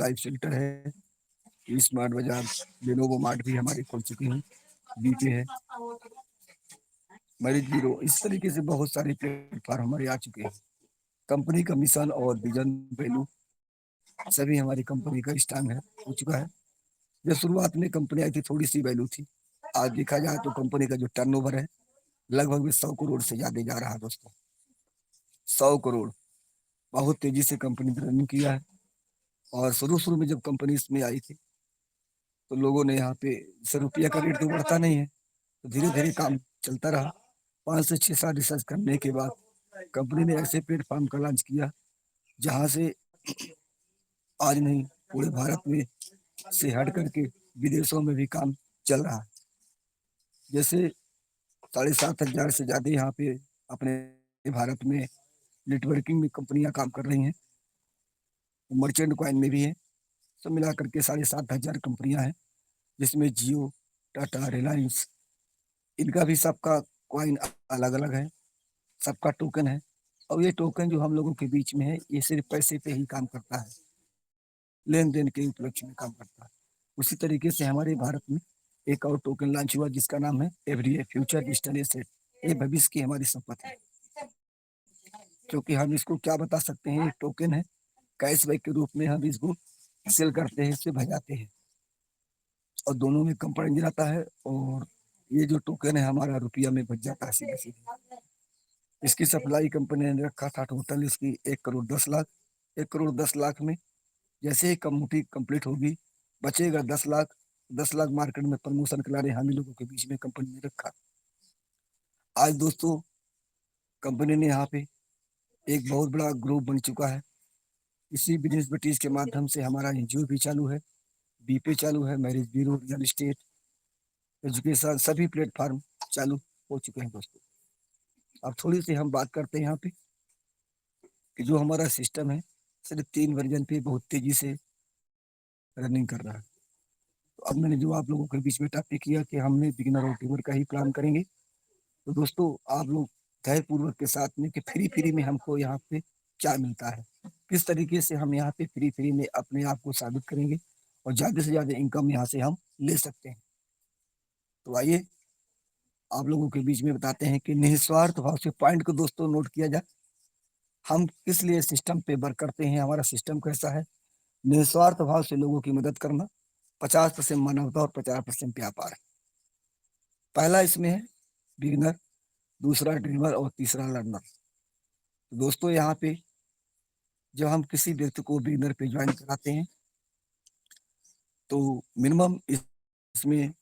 Life centre है, smart बाजार, Lenovo mart भी हमारे खुल चुके हैं, बीटे है, मैरिज ब्यूरो, इस तरीके से बहुत सारे प्लेटफॉर्म हमारे आ चुके हैं। कंपनी का मिशन और विजन वैल्यू सभी हमारी कंपनी का स्ट्रांग है, हो चुका है। जब शुरुआत में कंपनी आई थी थोड़ी सी वैल्यू थी, आज देखा जाए तो कंपनी का जो टर्नओवर है लगभग में 100 करोड़ से ज्यादा जा रहा है दोस्तों। 100 करोड़, बहुत तेजी से कंपनी ने रनिंग किया है। और शुरू शुरू में जब कंपनी इसमें आई थी तो लोगों ने यहाँ पे, जैसे रुपया का रेट तो बढ़ता नहीं है, तो धीरे धीरे काम चलता रहा। 5 से 6 साल रिसर्च करने के बाद कंपनी ने ऐसे प्लेटफॉर्म का लॉन्च किया जहां से आज नहीं, पूरे भारत में से हट करके विदेशों में भी काम चल रहा है। जैसे 7,500 से ज्यादा यहाँ पे अपने भारत में नेटवर्किंग में कंपनियां काम कर रही हैं, मर्चेंट कॉइन में भी है। सब मिला करके 7,500 कंपनियां हैं, जिसमें जियो, टाटा, रिलायंस, इनका भी सबका कॉइन अलग अलग है, सबका टोकन है। और ये टोकन जो हम लोगों के बीच में है, ये सिर्फ पैसे पे ही काम करता है, लेन देन के उपलक्ष्य में काम करता है। उसी तरीके से हमारे भारत में एक और टोकन लॉन्च हुआ जिसका नाम है एवरी फ्यूचर डिजिटल एसेट। ये भविष्य की हमारी संपत्ति है, क्योंकि हम इसको क्या बता सकते हैं, टोकन है, कैशबैक के रूप में हम इसको सेल करते हैं, इससे भजाते हैं, और दोनों में कंपनी रहता है। और ये जो टोकन है हमारा रुपया में बच जाता है सीधे सीधे। इसकी सप्लाई कंपनी ने रखा था टोटल इसकी 1 करोड़ 10 लाख। 1 करोड़ 10 लाख में जैसे ही कम्युनिटी कंप्लीट होगी बचेगा 10 लाख। 10 लाख मार्केट में प्रमोशन के लिए हम लोगों के बीच में कंपनी ने रखा। आज दोस्तों कंपनी ने यहाँ पे एक बहुत बड़ा ग्रुप बन चुका है। इसी बिजनेस बटीज के माध्यम से हमारा एनजीओ भी चालू है, बीपे चालू है, marriage bureau, real estate, education, सभी प्लेटफॉर्म चालू हो चुके हैं दोस्तों। अब थोड़ी सी हम बात करते हैं यहाँ पे कि जो हमारा सिस्टम है सिर्फ 3 वर्जन पे बहुत तेजी से रनिंग कर रहा है। तो अब मैंने जो आप लोगों के बीच में टॉपिक किया कि हमने बिगिनर और ट्यूबर का ही प्लान करेंगे, तो दोस्तों आप लोग धैर्य पूर्वक के साथ में कि फ्री फ्री में हमको यहाँ पे क्या मिलता है, किस तरीके से हम यहाँ पे फ्री फ्री में अपने आप को साबित करेंगे और ज्यादा से ज्यादा इनकम यहाँ से हम ले सकते हैं। तो आइए आप लोगों के बीच में बताते हैं कि निस्वार्थ भाव से पॉइंट को दोस्तों नोट किया जाए, हम किस लिए सिस्टम पे वर्क करते हैं, हमारा सिस्टम कैसा है। निस्वार्थ भाव से लोगों की मदद करना, 50% मानवता और 50% व्यापार। पहला इसमें है बिगिनर, दूसरा ड्रीमर और तीसरा लर्नर। तो दोस्तों यहाँ पे जब हम किसी व्यक्ति को बिगिनर पे ज्वाइन कराते हैं तो मिनिमम इसमें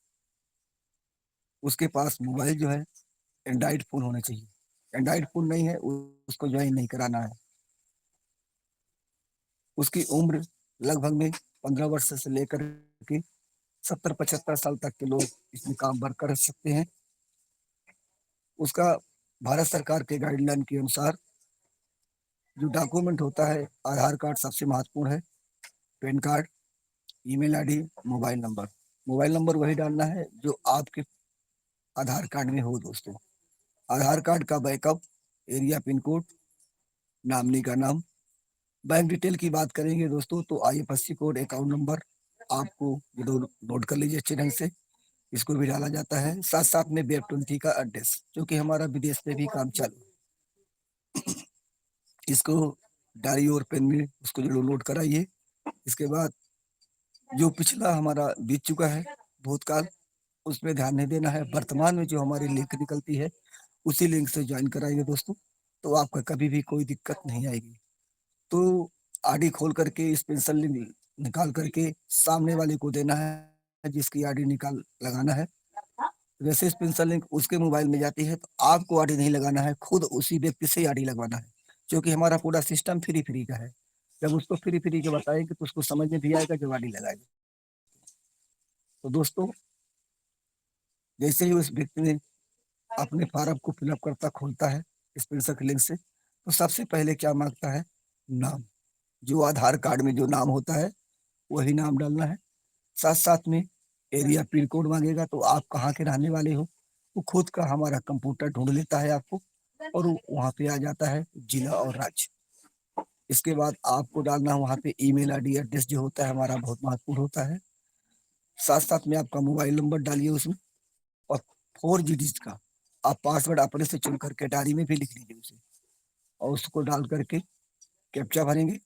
उसके पास मोबाइल जो है एंड्राइड फोन होना चाहिए। एंड्राइड फोन नहीं है उसको ज्वाइन नहीं कराना है। उसकी उम्र लगभग में 15 वर्ष से लेकर के 70-75 साल तक के लोग इसमें काम वर्क कर सकते हैं। उसका भारत सरकार के गाइडलाइन के अनुसार जो डॉक्यूमेंट होता है, आधार कार्ड सबसे महत्वपूर्ण है, pan card, email ID, mobile number. Mobile number वही डालना है जो आपके आधार कार्ड में हो दोस्तों। आधार कार्ड का backup, area pin code, nominee का नाम। बैंक डिटेल की बात करेंगे दोस्तों तो आईएफएससी कोड, अकाउंट नंबर आपको नोट कर लीजिए अच्छे ढंग से, इसको भी डाला जाता है। साथ साथ में वेब 20 का एड्रेस, जो कि हमारा विदेश में भी काम चालू है, इसको डायरी और पेन में उसको जो नोट कराइए। इसके बाद जो पिछला हमारा बीत चुका है भूतकाल, उसमें ध्यान नहीं देना है। वर्तमान में जो हमारी लिंक निकलती है उसी लिंक से ज्वाइन कराइए दोस्तों, तो आपका कभी भी कोई दिक्कत नहीं आएगी। तो आईडी खोल करके इस पेंसिल लिंक निकाल करके सामने वाले को देना है जिसकी आईडी निकाल लगाना है। वैसे इस पेंसिल लिंक उसके मोबाइल में जाती है तो आपको आईडी नहीं लगाना है, खुद उसी व्यक्ति से आईडी लगवाना है, क्योंकि हमारा पूरा सिस्टम फ्री फ्री का है। जब उसको फ्री फ्री के बताएंगे तो उसको समझ में भी आएगा जब आईडी लगाएगा। तो दोस्तों जैसे ही उस व्यक्ति ने अपने फॉर्म को फिलअप करता खोलता है इस पेंसिल लिंक से, तो सबसे पहले क्या मांगता है, नाम। जो आधार कार्ड में जो नाम होता है वही नाम डालना है। साथ साथ में एरिया पिन कोड मांगेगा, तो आप कहाँ के रहने वाले हो वो खुद का हमारा कंप्यूटर ढूंढ लेता है आपको, और वहां पे आ जाता है जिला और राज्य। इसके बाद आपको डालना वहाँ पे ईमेल आईडी एड्रेस जो होता है हमारा बहुत महत्वपूर्ण होता है। साथ साथ में आपका मोबाइल नंबर डालिए उसमें, और 4 डिजिट का आप पासवर्ड अपने से चुन करके डायरी में भी लिख लीजिए उसे, और उसको डाल करके कैप्चा भरेंगे।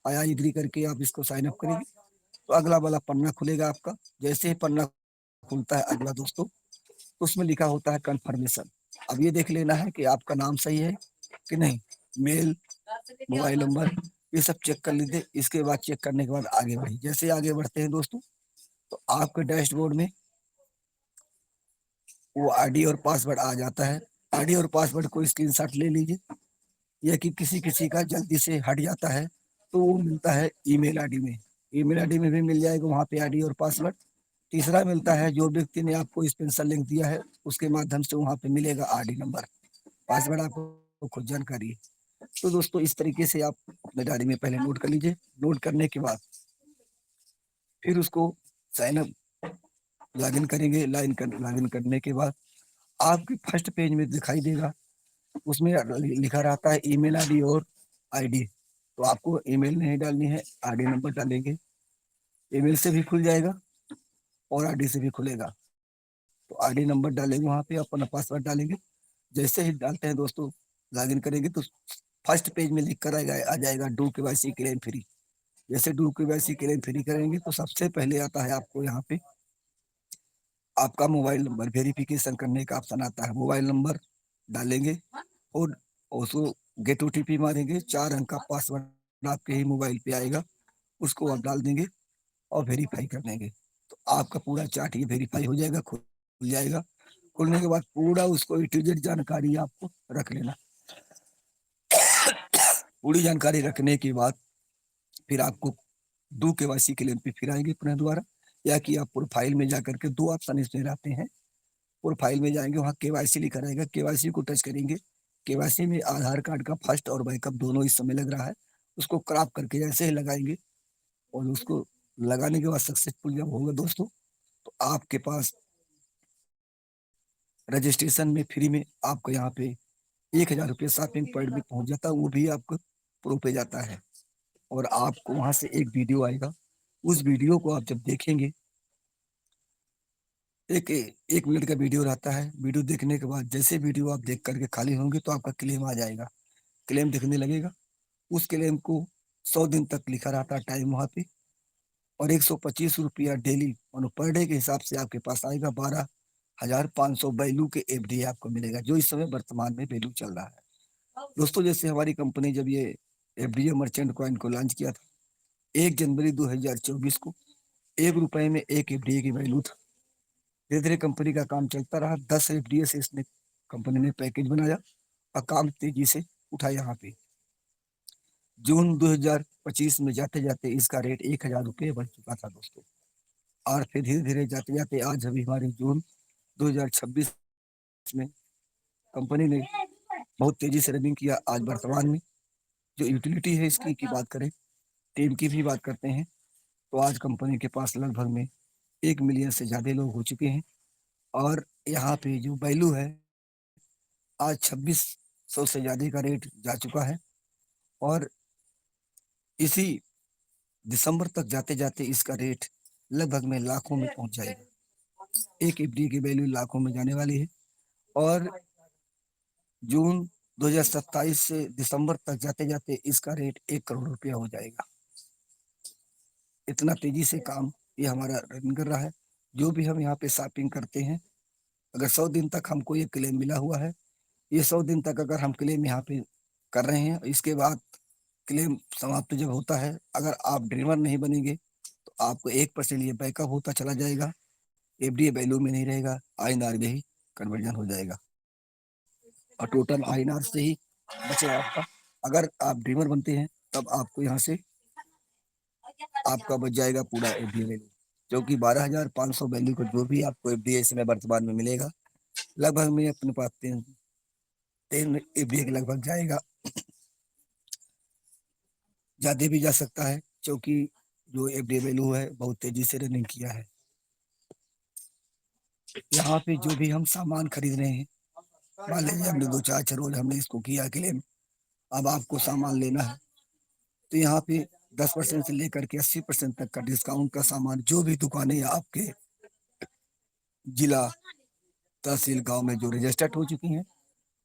आया एग्री करके आप इसको साइन अप करेंगे तो अगला वाला पन्ना खुलेगा आपका। जैसे ही पन्ना खुलता है अगला दोस्तों, तो उसमें लिखा होता है कंफर्मेशन। अब ये देख लेना है कि आपका नाम सही है कि नहीं, मेल, मोबाइल नंबर, ये सब चेक कर लीजिए। इसके बाद चेक करने के बाद आगे बढ़िए। जैसे आगे बढ़ते हैं दोस्तों, तो आपके डैशबोर्ड में वो आईडी और पासवर्ड आ जाता है। आईडी और पासवर्ड को स्क्रीनशॉट ले लीजिए। यह कि किसी किसी का जल्दी से हट जाता है तो वो मिलता है ईमेल आईडी में। ईमेल आईडी में भी मिल जाएगा वहाँ पे आईडी और पासवर्ड। तीसरा मिलता है, जो व्यक्ति ने आपको स्पेशल लिंक दिया है उसके माध्यम से वहाँ पे मिलेगा आईडी नंबर, पासवर्ड आपको खुद जानकारी है। तो दोस्तों इस तरीके से आप अपने डायरी में पहले नोट कर लीजिए। नोट करने के बाद फिर उसको साइन अप लॉगिन करेंगे। लॉगिन करने के बाद आपके फर्स्ट पेज में दिखाई देगा, उसमें लिखा रहता है ईमेल आईडी और आईडी। तो आपको ईमेल नहीं डालनी है, आईडी नंबर डालेंगे। ईमेल से भी खुल जाएगा और आईडी से भी खुलेगा। तो आईडी नंबर डालेंगे, वहां पे अपना पासवर्ड डालेंगे। जैसे ही डालते हैं दोस्तों, लॉगिन करेंगे तो फर्स्ट पेज में लिख कर आ जाएगा डू केवाईसी क्लेम फ्री। जैसे डू केवाईसी क्लेम फ्री करेंगे तो सबसे पहले आता है आपको यहाँ पे आपका मोबाइल नंबर, वेरिफिकेशन करने का ऑप्शन आता है। मोबाइल नंबर डालेंगे और उसको गेट ओटीपी मारेंगे। 4 अंक का पासवर्ड आपके ही मोबाइल पे आएगा, उसको आप डाल देंगे और वेरीफाई कर देंगे। तो आपका पूरा चार्ट ये वेरीफाई हो जाएगा, खुल जाएगा। खुलने के बाद पूरा उसको ए टू जेड जानकारी आपको रख लेना। पूरी जानकारी रखने के बाद फिर आपको डू केवाईसी के लिए पे फिर आएंगे पुनः दोबारा, या कि आप प्रोफाइल में जाकर के 2 ऑप्शन इसमें रहते हैं। प्रोफाइल में जाएंगे, वहाँ केवाईसी लिखा रहेगा, केवाईसी को टच करेंगे। केवाईसी में आधार कार्ड का फर्स्ट और बैकअप दोनों इस समय लग रहा है, उसको क्रॉप करके जैसे ही लगाएंगे और उसको लगाने के बाद सक्सेसफुल जब होगा दोस्तों, तो आपके पास रजिस्ट्रेशन में फ्री में आपको यहाँ पे 1,000 रुपये शॉपिंग पॉइंट में पहुंच जाता है, वो भी आपको प्रो पे जाता है। और आपको वहां से एक वीडियो आएगा, उस वीडियो को आप जब देखेंगे, एक 1 मिनट का वीडियो रहता है। वीडियो देखने के बाद जैसे वीडियो आप देख करके खाली होंगे तो आपका क्लेम आ जाएगा, क्लेम दिखने लगेगा। उस क्लेम को 100 दिन तक लिखा रहता है टाइम वहां पे, और 125 रुपया डेली और पर डे के हिसाब से आपके पास आएगा। 12,500 वैल्यू के एफडी आपको मिलेगा, जो इस समय वर्तमान में वैल्यू चल रहा है दोस्तों। जैसे हमारी कंपनी जब ये एफडीए मर्चेंट कॉइन को लॉन्च किया था 1 जनवरी 2024 को, 1 रुपए में एक एफडीए की वैल्यू था। धीरे धीरे कंपनी का काम चलता रहा, 10 एफडीए से इसने कंपनी ने पैकेज बनाया और काम तेजी से उठा। यहाँ पे जून 2025 में जाते जाते इसका रेट 1,000 रुपये बढ़ चुका था दोस्तों। और फिर धीरे धीरे जाते जाते आज अभी हमारे जून 2026 में कंपनी ने बहुत तेजी से रनिंग किया। आज वर्तमान में जो यूटिलिटी है इसकी की बात करें, टीम की भी बात करते हैं, तो आज कंपनी के पास लगभग में 1 मिलियन से ज्यादा लोग हो चुके हैं। और यहाँ पे जो वैल्यू है आज 2600 से ज्यादा का रेट जा चुका है। और इसी दिसंबर तक जाते जाते इसका रेट लगभग में लाखों में पहुंच जाएगा। एक एफडी की वैल्यू लाखों में जाने वाली है। और जून 2027 से दिसंबर तक जाते जाते इसका रेट 1 करोड़ रुपया हो जाएगा। इतना तेजी से काम ये हमारा रन कर रहा है। जो भी हम यहाँ पे शॉपिंग करते हैं, अगर 100 दिन तक हमको ये क्लेम मिला हुआ है, ये 100 दिन तक अगर हम क्लेम यहाँ पे कर रहे हैं, इसके बाद क्लेम समाप्त जब होता है, अगर आप ड्रीमर नहीं बनेंगे तो आपको 1% ये बैकअप होता चला जाएगा, एफडीए वैल्यू में नहीं रहेगा, आईएनआर में ही कन्वर्जन हो जाएगा और टोटल आईएनआर से ही बचेगा आपका। अगर आप ड्रीमर बनते हैं तब आपको यहाँ से आपका बच जाएगा पूरा एफडीए वैल्यू, जो कि 12,500 वैल्यू का जो भी आपको एफडीए में वर्तमान में मिलेगा, लगभग में अपने पास 3 एफडीए के लगभग जाएगा। ज्यादा भी जा सकता है, क्योंकि जो एफडीए वैल्यू है बहुत तेजी से रनिंग किया है। यहाँ पे जो भी हम सामान खरीद रहे हैं, मान लीजिए हमने 2-4 रोज हमने इसको किया क्लेम, अब आपको सामान लेना है तो यहाँ पे 10% से लेकर के 80% तक का डिस्काउंट का सामान जो भी दुकानें आपके जिला तहसील गांव में जो रजिस्टर्ड हो चुकी हैं,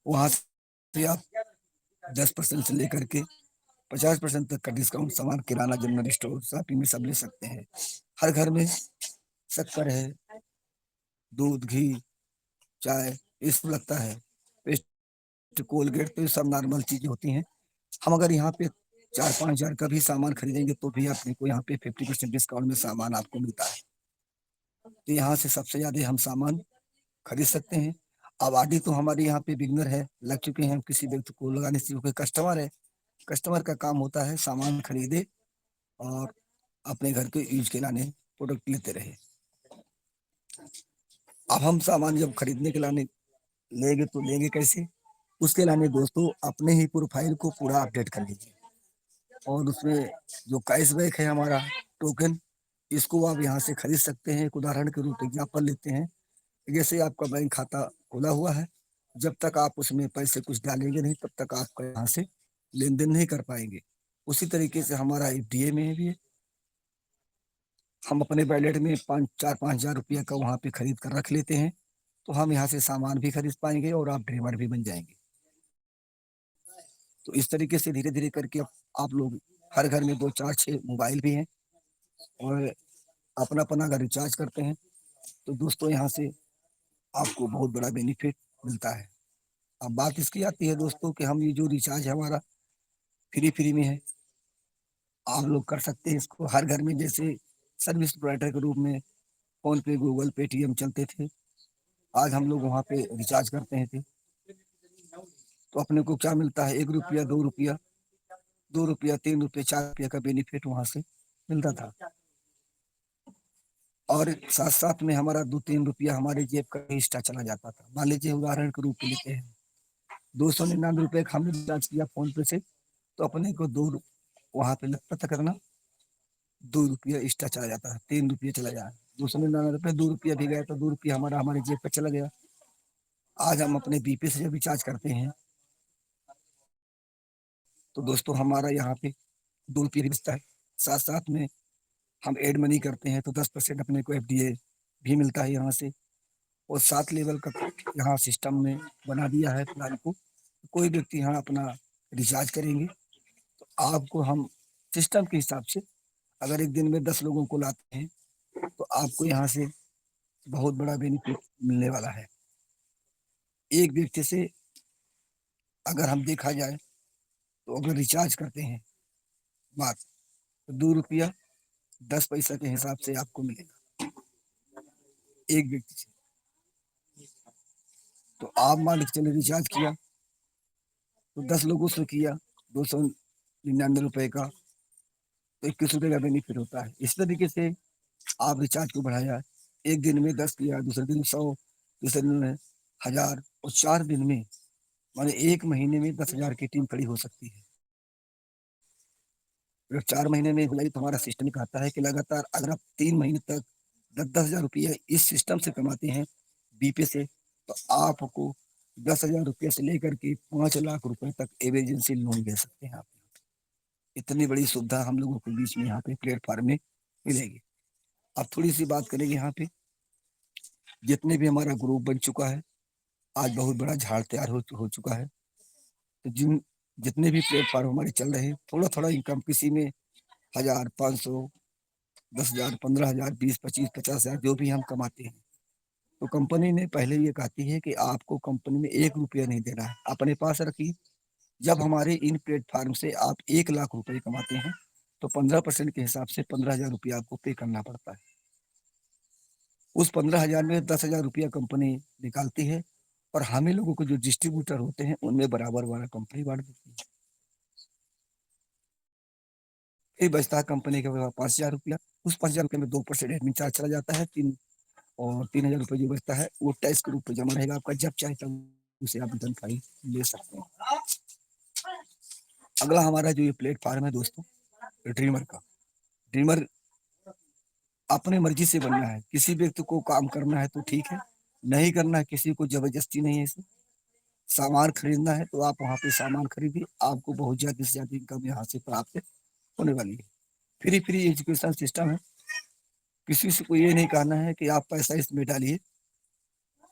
वहां से आप 10% से लेकर के 50% तक का डिस्काउंट सामान किराना जनरल स्टोर शॉपिंग में सब ले सकते हैं। हर घर में शक्कर है, दूध, घी, चाय, ये सब लगता है। पेस्ट, कोलगेट, तो ये सब नॉर्मल चीजें होती हैं। हम अगर यहाँ पे 4-5 हजार का भी सामान खरीदेंगे तो भी अपने को यहाँ पे 50% डिस्काउंट में सामान आपको मिलता है। तो यहाँ से सबसे ज्यादा हम सामान खरीद सकते हैं। आबादी तो हमारे यहाँ पे बिगनर है, लग चुके हैं, हम किसी व्यक्ति को लगाने से कोई कस्टमर है, कस्टमर का काम होता है सामान खरीदे और अपने घर के यूज के लाने प्रोडक्ट लेते रहे। अब हम सामान जब खरीदने के लाने लेंगे तो लेंगे कैसे? उसके लाने दोस्तों अपने ही प्रोफाइल को पूरा अपडेट कर लीजिए और उसमें जो कैशबैक है हमारा टोकन, इसको आप यहाँ से खरीद सकते हैं। एक उदाहरण के रूप एग्जाम्पल लेते हैं, जैसे आपका बैंक खाता खुला हुआ है, जब तक आप उसमें पैसे कुछ डालेंगे नहीं तब तक आप यहाँ से लेन देन नहीं कर पाएंगे। उसी तरीके से हमारा एफडीए में भी है, हम अपने वैलेट में 5-4-5 हजार रुपया का वहां पे खरीद कर रख लेते हैं, तो हम यहाँ से सामान भी खरीद पाएंगे और आप ड्रीमर भी बन जाएंगे। तो इस तरीके से धीरे धीरे करके आप लोग, हर घर में 2-4-6 मोबाइल भी हैं और अपना अपना अगर रिचार्ज करते हैं तो दोस्तों यहाँ से आपको बहुत बड़ा बेनिफिट मिलता है। अब बात इसकी आती है दोस्तों कि हम ये जो रिचार्ज है हमारा फ्री फ्री में है, आप लोग कर सकते हैं इसको हर घर में। जैसे सर्विस प्रोवाइडर के रूप में फोन पे, गूगल, पेटीएम चलते थे, आज हम लोग वहाँ पे रिचार्ज करते हैं थे, तो अपने को क्या मिलता है? 1 रुपया, 2 रुपया, 2 रुपया, 3 रुपया, 4 रुपया का बेनिफिट वहां से मिलता था। और साथ साथ में हमारा 2-3 रुपया हमारे जेब का एक्स्ट्रा चला जाता था। मान लीजिए उदाहरण के रूप में लेते हैं, 299 रुपये का हमने रिचार्ज किया फोन पे से, तो अपने को वहां पे लगता था करना, 2 रुपया एक्स्ट्रा चला जाता है, 3 रुपया चला जाए, 299 रुपये, 2 रुपया भी गया तो 2 रुपया हमारा हमारे जेब पे चला गया। आज हम अपने बीपी से जब रिचार्ज करते हैं तो दोस्तों हमारा यहाँ पे 2 रुपये भी बचता है। साथ साथ में हम एड मनी करते हैं तो 10% अपने को एफडीए भी मिलता है यहाँ से। और 7 लेवल का यहाँ सिस्टम में बना दिया है प्लान को, कोई व्यक्ति यहाँ अपना रिचार्ज करेंगे तो आपको हम सिस्टम के हिसाब से, अगर एक दिन में 10 लोगों को लाते हैं तो आपको यहाँ से बहुत बड़ा बेनिफिट मिलने वाला है। एक व्यक्ति से अगर हम देखा जाए तो अगर रिचार्ज करते हैं बात, तो 2 रुपया 10 पैसा के हिसाब से आपको मिलेगा एक व्यक्ति से। तो आप मान के चले रिचार्ज किया तो 10 लोगों से किया, 299 रुपए का, तो 21 रुपए का बेनिफिट होता है। इस तरीके से आप रिचार्ज को बढ़ाया, एक दिन में 10 किया, दूसरे दिन 100, दूसरे दिन में 1000, और 4 दिन में माने 1 महीने में 10 हजार की टीम खड़ी हो सकती है। अगर 4 महीने में हो जाए तो हमारा सिस्टम कहता है कि लगातार अगर आप 3 महीने तक 10-10 हजार रुपया इस सिस्टम से कमाते हैं बीपे से, तो आपको 10 हजार रुपये से लेकर के 5 लाख रुपए तक एमरजेंसी लोन ले सकते हैं आप। इतनी बड़ी सुविधा हम लोगों के बीच में यहाँ पे प्लेटफॉर्म में मिलेगी। अब थोड़ी सी बात करेंगे यहाँ पे, जितने भी हमारा ग्रुप बन चुका है, आज बहुत बड़ा झाड़ तैयार हो चुका है। तो जितने भी प्लेटफॉर्म हमारे चल रहे हैं, थोड़ा थोड़ा इनकम, किसी में 1000, 500, 10 हजार, 15 हजार, 20, 25, 50 हजार जो भी हम कमाते हैं, तो कंपनी ने पहले ये कहती है कि आपको कंपनी में 1 रुपया नहीं देना है, अपने पास रखिए। जब हमारे इन प्लेटफॉर्म से आप 1 लाख रुपए कमाते हैं तो 15% के हिसाब से 15 हजार रुपया आपको पे करना पड़ता है। उस 15 हजार में 10 हजार रुपया कंपनी निकालती है और हमें लोगों को जो डिस्ट्रीब्यूटर होते हैं उनमें बराबर वाला कंपनी बांट देती है। फिर बचता है कंपनी के पास 5 हजार रुपया। उस 5 हजार रुपये में 2% एडमिन चार्ज चला जाता है, 3 हजार रुपये जो बचता है वो टैक्स के रूप में जमा रहेगा आपका, जब चाहे तब उसे आप रिटर्न फाइल ले सकते हैं। अगला हमारा जो ये प्लेटफॉर्म है दोस्तों, ड्रीमर का। ड्रीमर अपने मर्जी से बनना है, किसी व्यक्ति को काम करना है तो ठीक है, नहीं करना है किसी को जबरदस्ती नहीं है इसे। सामान खरीदना है तो आप वहां पे सामान खरीदिए, आपको बहुत ज्यादा से ज्यादा इनकम यहाँ से प्राप्त होने वाली है। फ्री फ्री एजुकेशन सिस्टम है। किसी से को ये नहीं कहना है कि आप पैसा इसमें डालिए।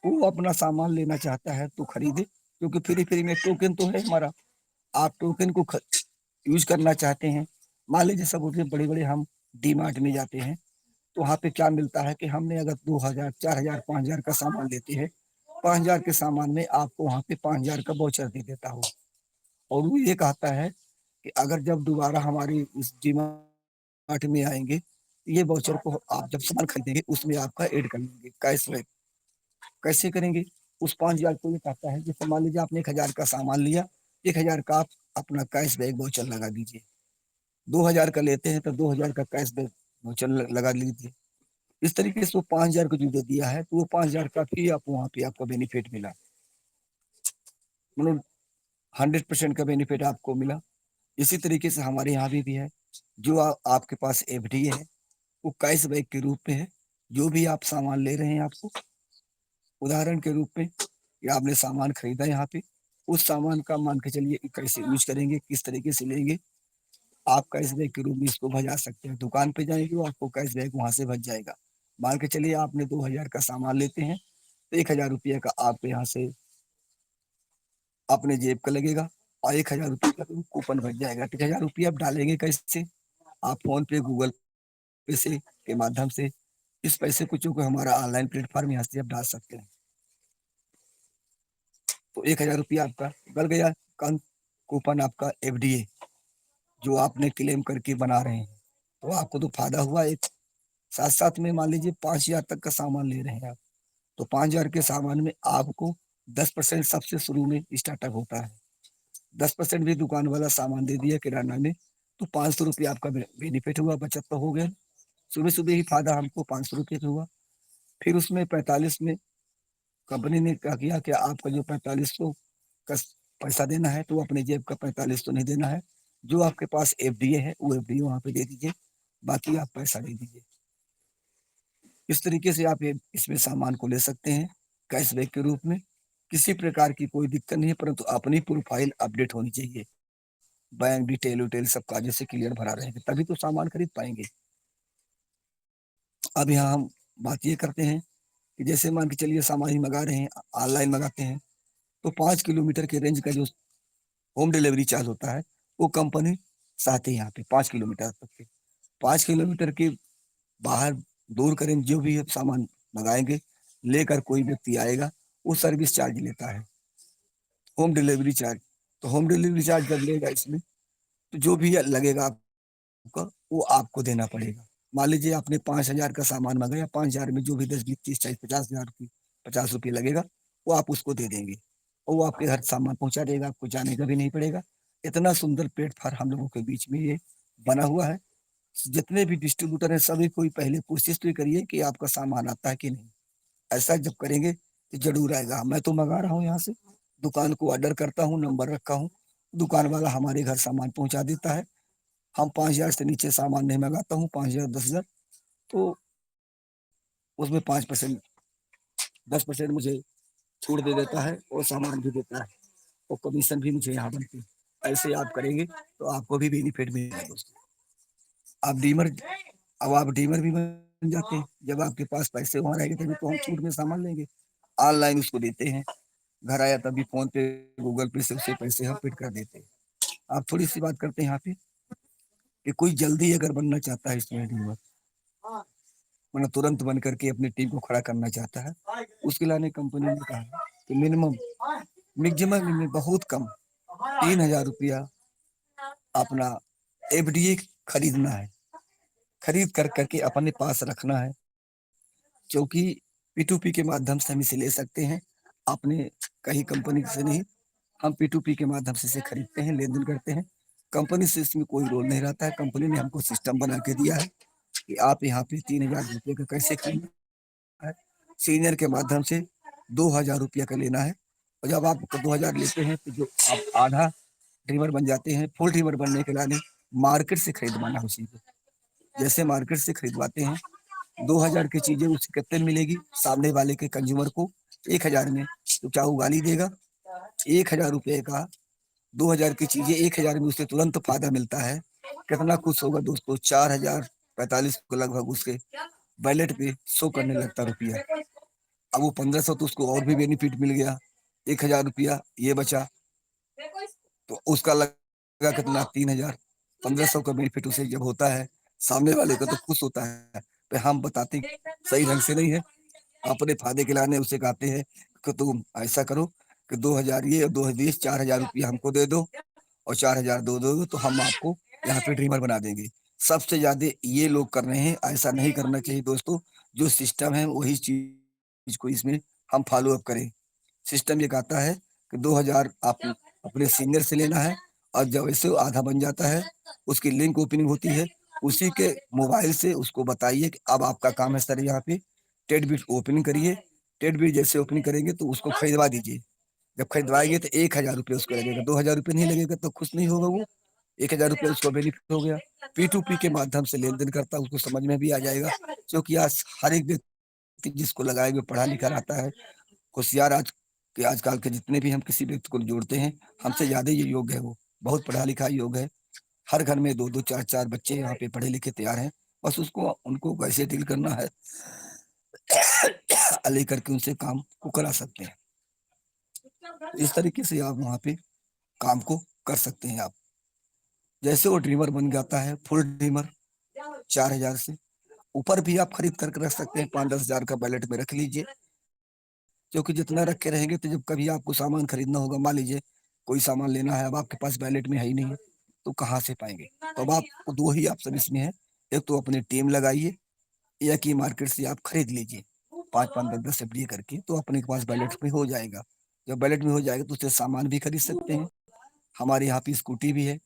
वो अपना सामान लेना चाहता है तो खरीदे, क्योंकि फ्री फ्री में टोकन तो है हमारा। आप टोकन को यूज करना चाहते हैं। मान लीजिए सब उठे बड़े बड़े हम डी मार्ट में जाते हैं, तो वहाँ पे क्या मिलता है कि हमने अगर 2000 4000 5000 का सामान लेते हैं, 5000 के सामान में आपको वहाँ पे 5000 का वाउचर दे देता हो। और वो ये कहता है कि अगर जब दोबारा हमारी इस डी मार्ट में आएंगे, ये वाउचर को आप जब सामान खरीदेंगे उसमें आपका ऐड कर लेंगे कैशबैक। कैसे करेंगे? उस 5000 को ये कहता है, जैसे मान लीजिए आपने 1000 का सामान लिया, 1000 का आप अपना कैशबैक वाउचर लगा दीजिए। 2000 का लेते हैं तो 2000 का कैशबैक वाउचर लगा लीजिए। इस तरीके से वो 5000 को जो दे दिया है, तो वो 5000 का भी आप वहां पे आपका बेनिफिट मिला। मतलब 100% का बेनिफिट आपको मिला। इसी तरीके से हमारे यहाँ भी है। जो आपके पास एफडी है, वो कैशबैक के रूप में है। जो भी आप सामान ले रहे हैं, आपको उदाहरण के रूप में कि आपने सामान खरीदा यहाँ पे, उस सामान का मान के चलिए कि कैसे यूज करेंगे, किस तरीके से लेंगे, आप कैशबैक के रूप में इसको भजा सकते हैं। दुकान पे जाएंगे, वो आपको कैशबैक वहां से भज जाएगा। मान के चलिए आपने 2000 का सामान लेते हैं, तो 1000 रुपये का आपके यहाँ से अपने जेब का लगेगा, और 1000 रुपये का कूपन भज जाएगा। तो 1000 रुपये आप डालेंगे कैसे? आप फोन पे, गूगल पे से के माध्यम से इस पैसे को, चूंकि हमारा ऑनलाइन प्लेटफॉर्म, यहाँ से आप डाल सकते हैं। तो 1000 रुपया आपका गल गया। कौन? कूपन आपका एफडीए जो आपने क्लेम करके बना रहे हैं, तो आपको तो फायदा हुआ एक। साथ साथ में मान लीजिए 5000 तक का सामान ले रहे हैं आप, तो 5000 के सामान में आपको 10% सबसे शुरू में स्टार्टअप होता है। 10% भी दुकान वाला सामान दे दिया किराना में, तो 500 रुपया आपका बेनिफिट हुआ, बचत तो हो गया। सुबह सुबह ही फायदा हमको 500 रुपये का हुआ। फिर उसमें 45 में कंपनी ने क्या किया कि आपका जो 4500 का पैसा देना है, तो अपने जेब का 4500 नहीं देना है। जो आपके पास एफडीए है, वो एफडीए वहां पे दे दीजिए, बाकी आप पैसा दे दीजिए। इस तरीके से आप इसमें सामान को ले सकते हैं कैशबैक के रूप में। किसी प्रकार की कोई दिक्कत नहीं है, परंतु अपनी प्रोफाइल अपडेट होनी चाहिए। बैंक डिटेल उटेल सब कागज से क्लियर भरा रहेंगे, तभी तो सामान खरीद पाएंगे। अब यहाँ हम बात ये करते हैं कि जैसे मान के चलिए सामान ही मंगा रहे हैं, ऑनलाइन मंगाते हैं, तो 5 किलोमीटर के रेंज का जो होम डिलीवरी चार्ज होता है, वो कंपनी चाहती है यहाँ पे 5 किलोमीटर तक के। 5 किलोमीटर के बाहर दूर करें जो भी सामान मंगाएंगे, लेकर कोई व्यक्ति आएगा, वो सर्विस चार्ज लेता है, होम डिलीवरी चार्ज। तो होम डिलीवरी चार्ज जब लेगा इसमें, तो जो भी लगेगा आपका, वो आपको देना पड़ेगा। मान लीजिए आपने 5000 का सामान मंगाया, 5000 में जो भी 10 20 30 40 50 हजार की 50 रुपये लगेगा, वो आप उसको दे देंगे, और वो आपके घर सामान पहुंचा देगा, आपको जाने का भी नहीं पड़ेगा। इतना सुंदर प्लेटफॉर्म हम लोगों के बीच में ये बना हुआ है। जितने भी डिस्ट्रीब्यूटर हैं, सभी कोई पहले कोशिश तो करिए कि आपका सामान आता है कि नहीं। ऐसा जब करेंगे तो जरूर आएगा। मैं तो मंगा रहा हूँ यहाँ से, दुकान को ऑर्डर करता हूँ, नंबर रखा हूँ, दुकान वाला हमारे घर सामान पहुंचा देता है। हम 5000 से नीचे सामान नहीं मंगाता हूँ, 5000 10,000, तो उसमें 5% 10% मुझे छूट दे देता है, और सामान भी देता है, और कमीशन भी मुझे यहाँ बनती है। ऐसे आप करेंगे तो आपको भी बेनिफिट मिलेगा दोस्तों। आप डीमर अब आप डीमर भी बन जाते हैं। जब आपके पास पैसे वहां रहेंगे, तभी तो हम छूट में सामान लेंगे। ऑनलाइन उसको देते हैं, घर आया तभी फोन पे, गूगल पे से उसे पैसे हम पेड कर देते हैं। आप थोड़ी सी बात करते हैं यहाँ पे कि कोई जल्दी अगर बनना चाहता है इसमें डीमर, मतलब तुरंत बन करके अपनी टीम को खड़ा करना चाहता है, उसके लिए कंपनी ने कहा है कि मिनिमम मैक्सिमम में बहुत कम 3000 रुपया अपना एफडीए खरीदना है। खरीद कर करके अपने पास रखना है, क्योंकि P2P के माध्यम से हम इसे ले सकते हैं, अपने कहीं कंपनी से नहीं। हम P2P के माध्यम से इसे खरीदते हैं, लेन देन करते हैं। कंपनी से इसमें कोई रोल नहीं रहता है। कंपनी ने हमको सिस्टम बना के दिया है कि आप यहाँ पे 3000 रुपये का कैसे खरीदना है। सीनियर के माध्यम से 2000 रुपया का लेना है, और जब आप 2000 लेते हैं, तो जो आप आधा ड्रीमर बन जाते हैं, फुल ड्रीमर बनने के लिए मार्केट से खरीदवाना उसी को। जैसे मार्केट से खरीदवाते हैं, 2000 की चीजें उसे कितने मिलेगी, सामने वाले के कंज्यूमर को 1000 में, तो क्या वो गाली देगा? 1000 रुपये का 2000 की चीजें 1000 में उसे तुरंत फायदा मिलता है। कितना खुश होगा दोस्तों, 4,045 को लगभग उसके बैलेट पे शो करने लगता रुपया। अब वो 1500 तो उसको और भी बेनिफिट मिल गया, 1,000 रुपया ये बचा, तो उसका लगा कितना, 3,000। 1500 का बेनिफिट उसे जब होता है, सामने वाले का तो खुश होता है। पे हम बताते सही ढंग से नहीं है, अपने फायदे के लाने उसे कहते हैं कि तुम ऐसा करो कि 2,000 ये और 2,000 4,000 रुपया हमको दे दो और 4,000 दो तो हम आपको यहाँ पे ड्रीमर बना देंगे। सबसे ज्यादा ये लोग कर रहे हैं, ऐसा नहीं करना चाहिए दोस्तों। जो सिस्टम है वही चीज को इसमें हम फॉलो अप करें। सिस्टम ये कहता है कि 2,000 आप अपने सीनियर से लेना है, और जब ऐसे आधा बन जाता है, उसकी लिंक ओपनिंग होती है, उसी के मोबाइल से उसको बताइए कि अब आपका काम है सर, यहाँ पे टेड बिट ओपनिंग करिए। टेड बिट जैसे ओपनिंग करेंगे तो उसको खरीदवा दीजिए। जब खरीदवाएंगे तो 1,000 रुपये उसको लगेगा, 2,000 रुपये नहीं लगेगा तो खुश नहीं होगा वो। 1,000 रुपये उसको बेनिफिट हो गया। P2P के माध्यम से लेन देन करता है, उसको समझ में भी आ जाएगा, क्योंकि आज हर एक व्यक्ति जिसको लगाएंगे पढ़ा लिखा रहता है, होशियार। आज के आजकल के जितने भी हम किसी व्यक्ति को जोड़ते हैं, हमसे ज्यादा ये योग्य है, वो बहुत पढ़ा लिखा योग है। हर घर में दो दो चार चार बच्चे यहाँ पे पढ़े लिखे तैयार हैं, बस उसको उनको कैसे डील करना है लेकर के उनसे काम को करा सकते हैं। इस तरीके से आप वहाँ पे काम को कर सकते हैं आप। जैसे वो ड्रीमर बन जाता है, फुल ड्रीमर 4,000 से ऊपर भी आप खरीद करके रख सकते हैं, 5-10 हजार का बैलेट में रख लीजिए। क्योंकि जितना रख के रहेंगे तो जब कभी आपको सामान खरीदना होगा, मान लीजिए कोई सामान लेना है, अब आपके पास बैलेट में है ही नहीं है, तो कहाँ से पाएंगे। तो अब आपको दो ही ऑप्शन इसमें है, एक तो अपनी टीम लगाइए, या कि मार्केट से आप खरीद लीजिए 5-5 10 10 एफडी करके, तो अपने के पास बैलेट में हो जाएगा। जब बैलेट में हो जाएगा तो उससे सामान भी खरीद सकते हैं। हमारे यहाँ पे स्कूटी भी है,